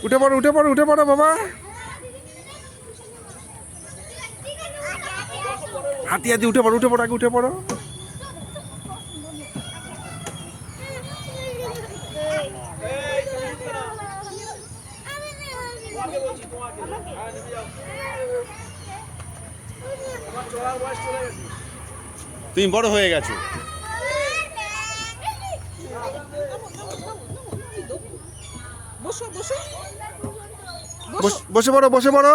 উঠে পড়ো উঠে পড়ো উঠে পড়ো বাবা। হাতি হাতি উঠে পড়ো আগে উঠে পড়ো। তুমি বড় হয়ে গেছো। বসে পড়ো বসে পড়ো।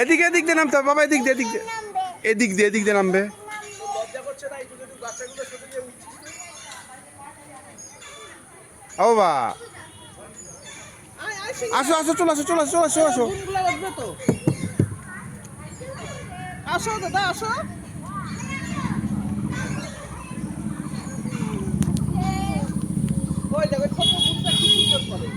এদিকে এদিক দিয়ে নামতে হবে বাবা, এদিক দিয়ে এদিক দিয়ে নামবে। ও বাবা আসো আসো চলে আসো চলে আসো চলে আসো আসো। আসো দাদা আসো। ওই দেখো ছোট বুনটা কি সুন্দর করে।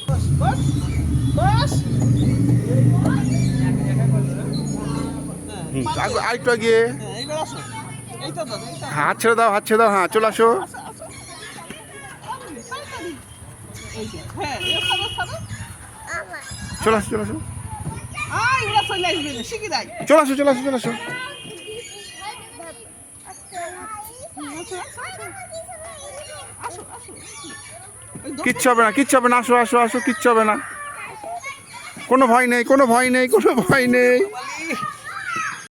বস বস। আরেকটু এগিয়ে। এইবার আসো। এই তো দাদা এইটা। হাত ছেড়ে দাও হাত ছেড়ে দাও। হ্যাঁ চলে আসো। হ্যাঁ এটা ছাড়ো ছাড়ো। চলে আসো চলে আসো। আয় ওরা চলে আসবে না শিখি দাই। চলে আসো চলে আসো চলে আসো। আসো আসো। কিচ্ছু হবে না কিচ্ছু হবে না। আসো আসো আসো কিচ্ছু হবে না। কোনো ভয় নেই কোনো ভয় নেই কোনো ভয় নেই।